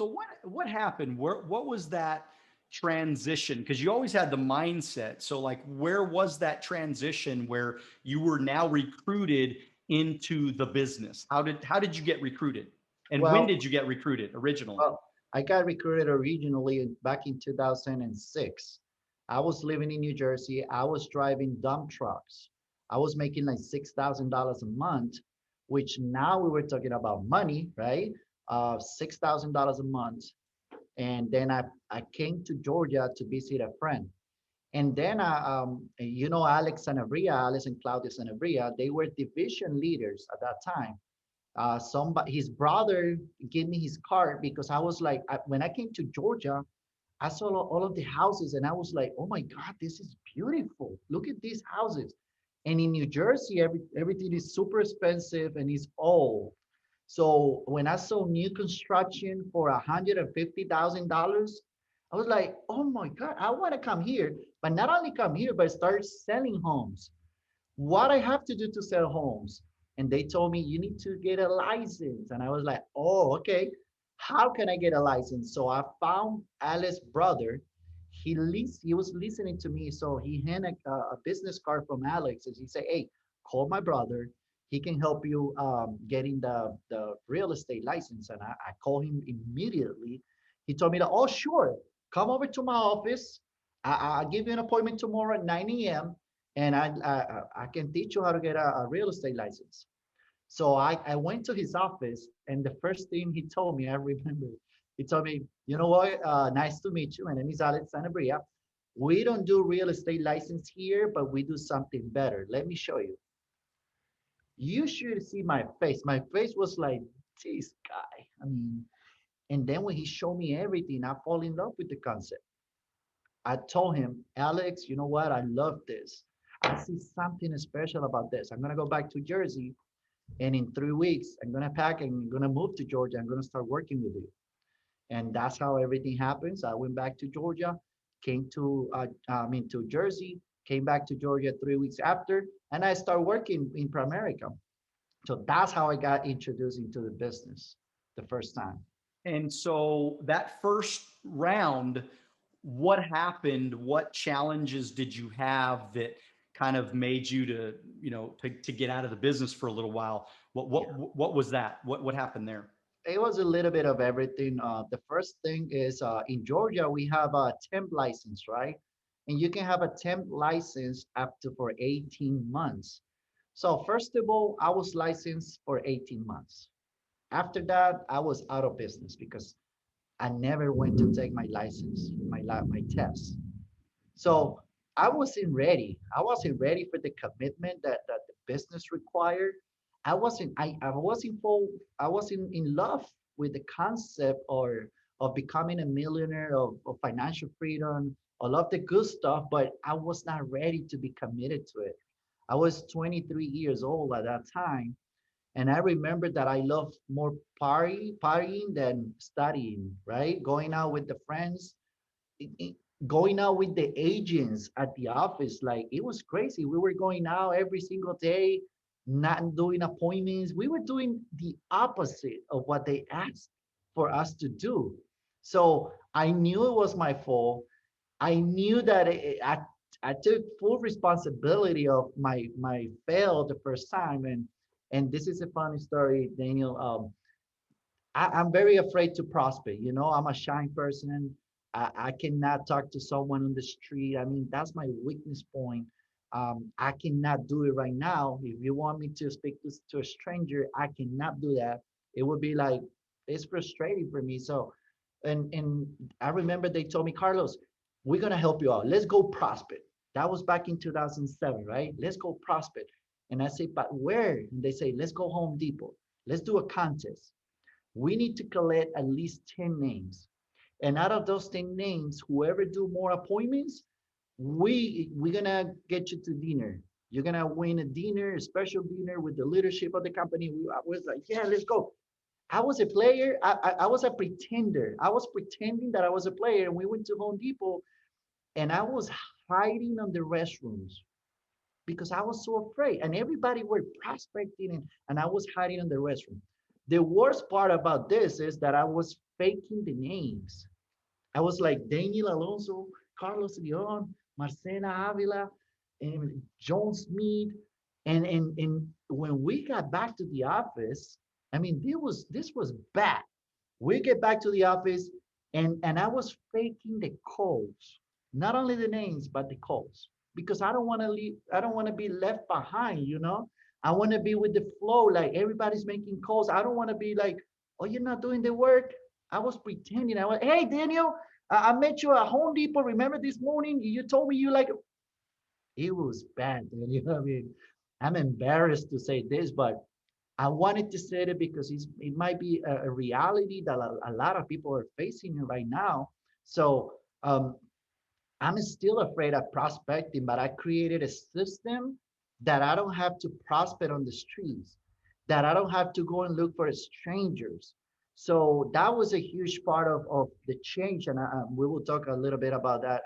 what happened? What was that transition? Because you always had the mindset. So like, where was that transition where you were now recruited into the business? How did you get recruited? And when Well, did you get recruited originally? well, I got recruited originally back in 2006. I was living in New Jersey. I was driving dump trucks. I was making like $6,000 a month, which now we were talking about money, right? $6,000 a month. And then I came to Georgia to visit a friend. And then, Alex Sanabria, Alex and Claudia Sanabria, they were division leaders at that time. His brother gave me his card because I was like, when I came to Georgia, I saw all of the houses and I was like, oh my God, this is beautiful. Look at these houses. And in New Jersey, everything is super expensive and it's old. So when I saw new construction for $150,000, I was like, oh my God, I want to come here, but not only come here, but start selling homes. What I have to do to sell homes? And they told me, you need to get a license. And I was like, oh, okay. How can I get a license? So I found Alex's brother. He was listening to me. So he handed a business card from Alex and he said, hey, call my brother. He can help you getting the real estate license. And I called him immediately. He told me that, oh, sure, come over to my office. I'll give you an appointment tomorrow at 9 a.m. and I can teach you how to get a real estate license. So I went to his office, and the first thing he told me, I remember, he told me, you know what, nice to meet you. My name is Alex Sanabria. We don't do real estate license here, but we do something better. Let me show you. You should see my face. My face was like, this guy. I mean, and then when he showed me everything, I fall in love with the concept. I told him, Alex, you know what? I love this. I see something special about this. I'm going to go back to Jersey. And in 3 weeks, I'm going to pack and I'm going to move to Georgia. I'm going to start working with you. And that's how everything happens. I went back to Georgia, to Jersey, came back to Georgia 3 weeks after, and I started working in Primerica. So that's how I got introduced into the business the first time. And so that first round, what happened? What challenges did you have that kind of made you to get out of the business for a little while? What was that? What happened there? It was a little bit of everything. The first thing is in Georgia, we have a temp license, right? And you can have a temp license up to for 18 months. So first of all, I was licensed for 18 months. After that, I was out of business because I never went to take my license, my test. So I wasn't ready. I wasn't ready for the commitment that the business required. I wasn't full, I wasn't in love with the concept or of becoming a millionaire of financial freedom, all of the good stuff, but I was not ready to be committed to it. I was 23 years old at that time. And I remember that I loved more partying than studying, right? Going out with the friends, it- it- going out with the agents at the office. Like it was crazy. We were going out every single day, not doing appointments. We were doing the opposite of what they asked for us to do. So I knew it was my fault. I knew that I took full responsibility of my fail the first time. And this is a funny story, Daniel. I'm very afraid to prospect. You know, I'm a shy person. I cannot talk to someone on the street. I mean, that's my weakness point. I cannot do it right now. If you want me to speak to a stranger, I cannot do that. It would be like, it's frustrating for me. So, and I remember they told me, Carlos, we're gonna help you out. Let's go prospect. That was back in 2007, right? Let's go prospect. And I say, but where? And they say, let's go Home Depot. Let's do a contest. We need to collect at least 10 names. And out of those 10 names, whoever do more appointments, we're gonna get you to dinner. You're gonna win a dinner, a special dinner with the leadership of the company. I was like, yeah, let's go. I was a player. I was a pretender. I was pretending that I was a player. And we went to Home Depot and I was hiding on the restrooms because I was so afraid. And everybody were prospecting and I was hiding in the restroom. The worst part about this is that I was faking the names. I was like Daniel Alonzo, Carlos Leon, Marcena Avila, and John Smith. And when we got back to the office, I mean, this was bad. We get back to the office, and I was faking the calls, not only the names but the calls, because I don't want to leave. I don't want to be left behind. I want to be with the flow. Like everybody's making calls. I don't want to be like, oh, you're not doing the work. I was pretending. I was, hey, Daniel, I met you at Home Depot. Remember this morning? You told me you like it was bad. I mean, I'm embarrassed to say this, but I wanted to say it because it might be a reality that a lot of people are facing right now. So I'm still afraid of prospecting, but I created a system that I don't have to prospect on the streets, that I don't have to go and look for strangers. So that was a huge part of the change, and we will talk a little bit about that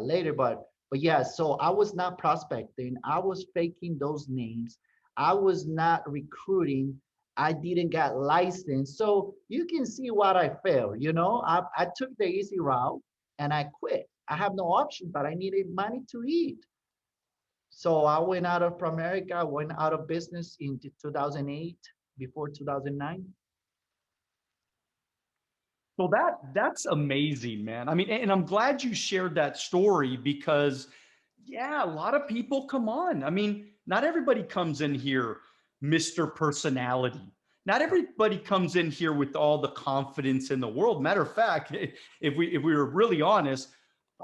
later. But yeah, so I was not prospecting. I was faking those names. I was not recruiting. I didn't get licensed. So you can see what I failed. I took the easy route and I quit. I have no option, but I needed money to eat. So I went out of Primerica, went out of business in 2008, before 2009. So that's amazing, man. I mean, and I'm glad you shared that story because yeah, a lot of people come on. I mean, not everybody comes in here Mr. Personality. Not everybody comes in here with all the confidence in the world. Matter of fact, if we were really honest,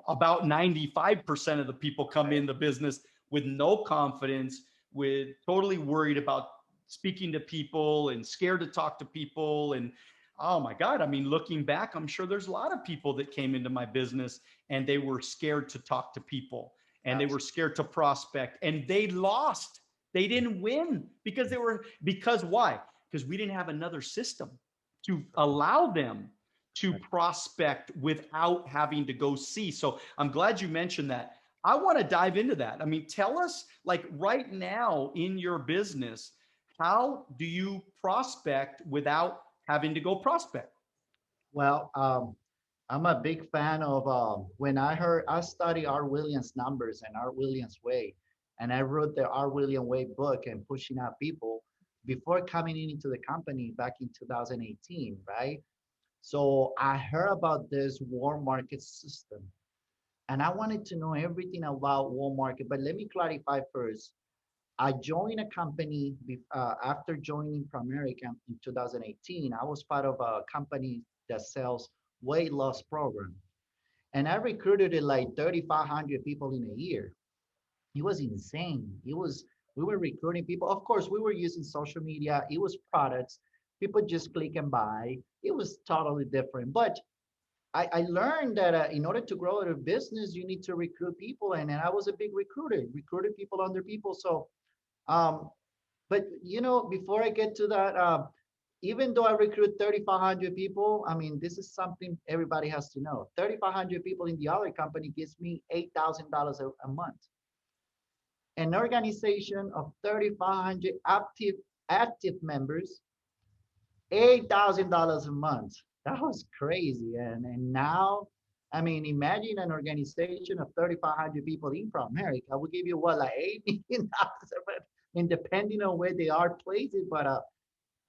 about 95% of the people come Right. in the business with no confidence, with totally worried about speaking to people and scared to talk to people. And oh my God, I mean, looking back, I'm sure there's a lot of people that came into my business and they were scared to talk to people and they were Absolutely. scared to prospect and they lost. They didn't win because why? Because we didn't have another system to allow them to Right. prospect without having to go see. So I'm glad you mentioned that. I want to dive into that. I mean, tell us, like right now in your business, how do you prospect without having to go prospect? Well, I'm a big fan of when I study Art Williams numbers and Art Williams way, and I wrote the Art Williams way book and pushing out people before coming into the company back in 2018, right? So I heard about this warm market system, and I wanted to know everything about warm market. But let me clarify first. I joined a company after joining Primerica in 2018. I was part of a company that sells weight loss program, and I recruited like 3,500 people in a year. It was insane. We were recruiting people. Of course, we were using social media. It was products. People just click and buy. It was totally different. But I learned that in order to grow a business, you need to recruit people, and I was a big recruiter, recruited people under people. So um, but before I get to that, even though I recruit 3,500 people, I mean, this is something everybody has to know. 3,500 people in the other company gives me $8,000 a month. An organization of 3,500 active members, $8,000 a month. That was crazy. And now, I mean, imagine an organization of 3,500 people in America. I will give you what, like $8 million, and depending on where they are places, but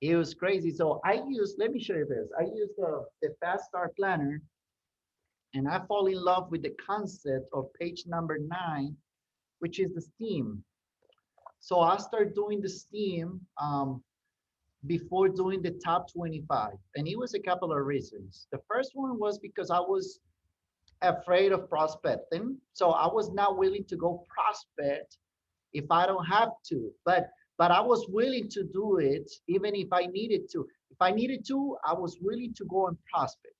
it was crazy. So let me show you this. I used the Fast Start Planner, and I fall in love with the concept of page number 9, which is the STEAM. So I start doing the STEAM before doing the top 25. And it was a couple of reasons. The first one was because I was afraid of prospecting. So I was not willing to go prospect if I don't have to. But I was willing to do it even if I needed to. If I needed to, I was willing to go and prospect.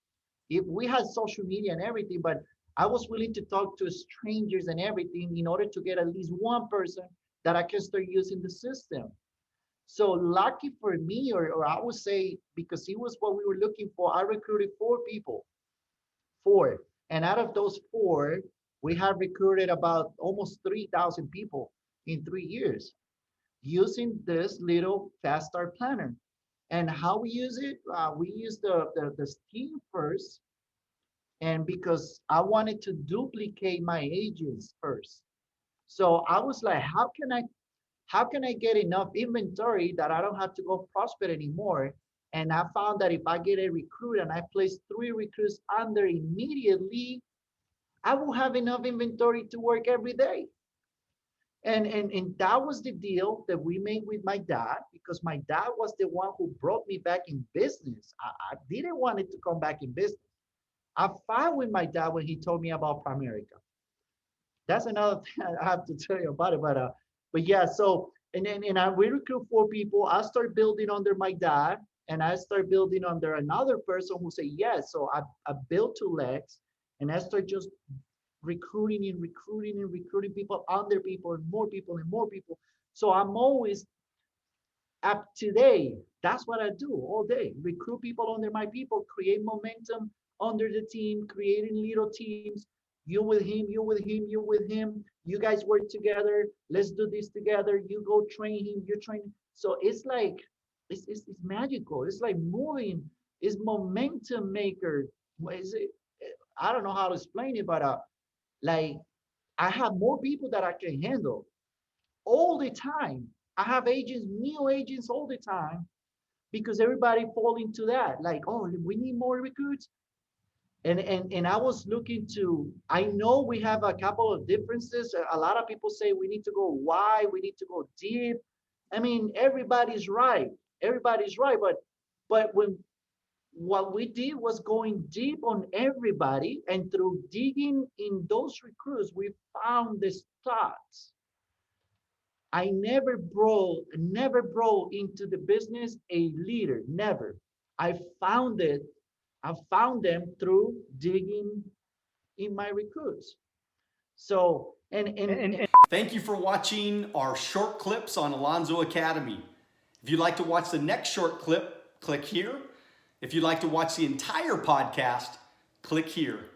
If we had social media and everything, but I was willing to talk to strangers and everything in order to get at least one person that I can start using the system. So lucky for me, or I would say because it was what we were looking for, I recruited 4 people, 4. And out of those 4, we have recruited about almost 3,000 people in 3 years using this little fast start planner. And how we use it, we use the scheme first. And because I wanted to duplicate my agents first. So I was like, how can I get enough inventory that I don't have to go prospect anymore? And I found that if I get a recruit and I place 3 recruits under immediately, I will have enough inventory to work every day. And that was the deal that we made with my dad, because my dad was the one who brought me back in business. I didn't want it to come back in business. I fought with my dad when he told me about Primerica. That's another thing I have to tell you about it. But yeah, so and I we recruit 4 people. I start building under my dad, and I start building under another person who say yes. So I built 2 legs, and I start just recruiting and recruiting and recruiting people under people and more people and more people. So I'm always up to date. That's what I do all day. Recruit people under my people, create momentum under the team, creating little teams. You with him, you with him, you with him. You guys work together. Let's do this together. You go train him, you train him. So it's like it's magical. It's like moving. It's momentum maker. Is it? I don't know how to explain it, but like I have more people that I can handle all the time. I have agents, new agents all the time, because everybody fall into that. Like, oh, we need more recruits. And I was looking to, I know we have a couple of differences. A lot of people say we need to go wide, we need to go deep. I mean, everybody's right. Everybody's right. But when what we did was going deep on everybody, and through digging in those recruits, we found the stats. I never brought into the business a leader, never. I found it, I found them through digging in my recruits. So, And thank you for watching our short clips on Alonzo Academy. If you'd like to watch the next short clip, click here. If you'd like to watch the entire podcast, click here.